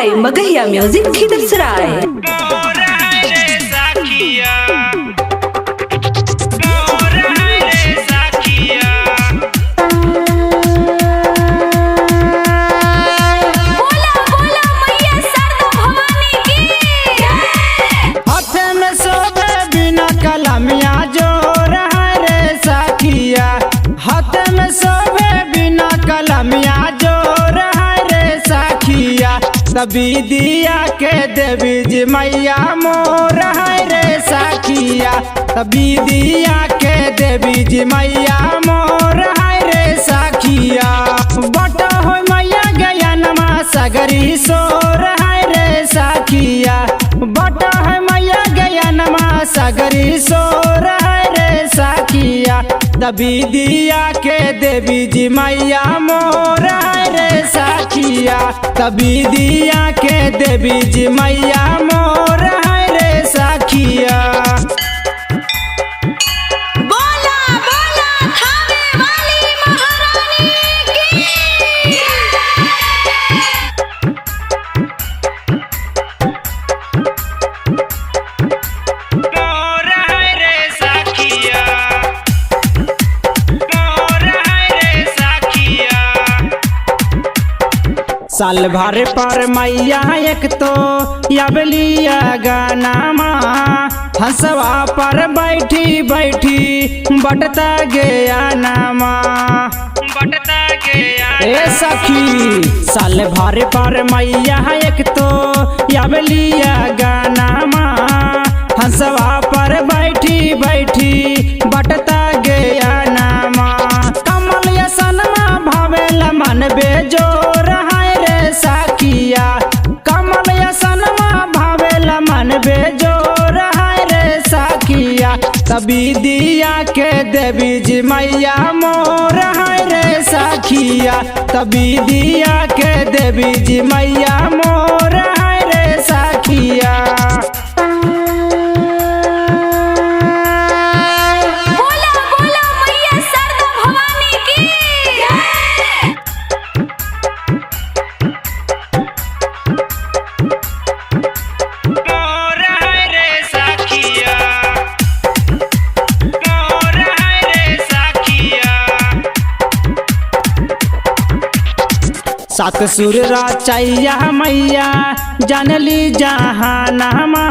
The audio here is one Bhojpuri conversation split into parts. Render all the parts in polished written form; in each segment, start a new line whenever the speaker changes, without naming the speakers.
By Magahiya music Khidirsarai.
तभी दिया के देवी जी मैया मोर है रे सखिया। तभी दिया के देवी जी मैया मोर है रे सखिया। बट हो मैया गया नमा सगरी सोर है रे सखिया। बट हो मैया गया नमा सगरी सोर है रे सखिया। तभी दिया के देवी जी मैया मोर है रे सखिया। तभी दिया के देवी जी मैया मोर है रे सखिया।
बोला बोला थावे वाली महारानी की।
मोर है रे सखिया। मोर है रे सखिया। साल भर पर मैया एक तो यबलिया गानामा हंसवा पर बैठी बैठी बटता गया नामा। बटता गया ए सखी। साल भर पर मैया एक तो यबलिया गानामा हंसवा पर बैठी बैठी बटता गया नामा। कमल यसनमा भावेला मन बेजोर सखिया। कमल यसनमा भावेला मन बेजोर है रे सखिया। तभी दिया के देवी जी मैया मोर है रे सखिया। तभी दिया के देवी जी मैया मोर है रे सखिया।
बोला बोला मैया शारदा भवानी की।
सात सुर रचैया मैया जानली जहानमा।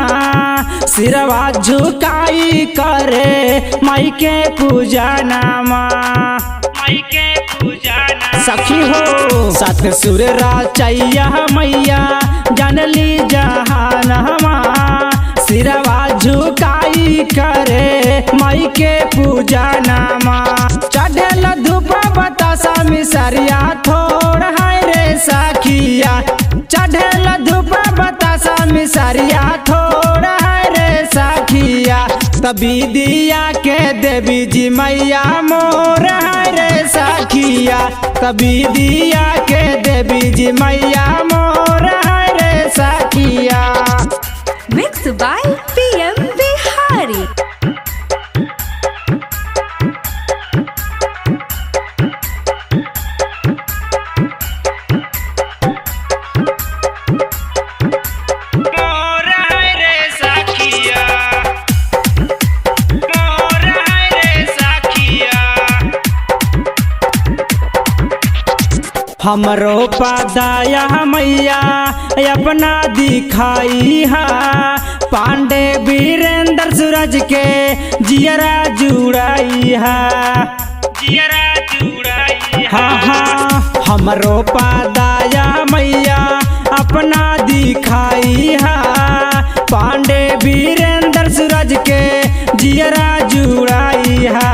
सिरवा झुकाई करे माई के पूजा नामा। माई के पूजा सखी हो। सात सुर रचैया मैया जानली जहानमा। सिरवा झुकाई करे माई के पूजा नामा। चढ़ेल धूप बतासा मिसरिया थोड़ है रे सखिया। चढ़ेल धूप बतासा मिसरिया थोड़ है रे सखिया। तभी दिया के देवी जी मैया मोर है रे सखिया। तभी दिया के देवी जी मैया मोर है रे सखिया।
Mix by PM Bihari.
हमरो पदाया मैया अपना दिखाई हा। पांडे वीरेंद्र सूरज के जियरा जुड़ाई हा। जियरा जुड़ाई हाँ हाँ। हमरो पदाया मैया अपना दिखाई हा। पांडे वीरेंद्र सूरज के जियरा जुड़ाई हा।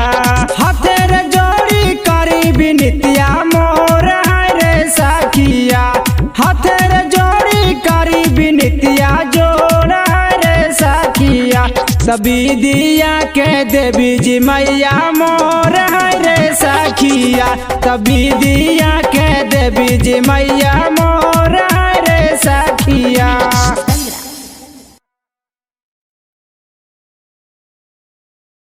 हथेर जोड़ी करी बिनितिया मोर सखिया। हथेर जोड़ी करी बिनितिया जोड़ रे सखिया। तभी दिया के देवी जी मैया मोर है रे सखिया। तभी दिया के देवी जी मैया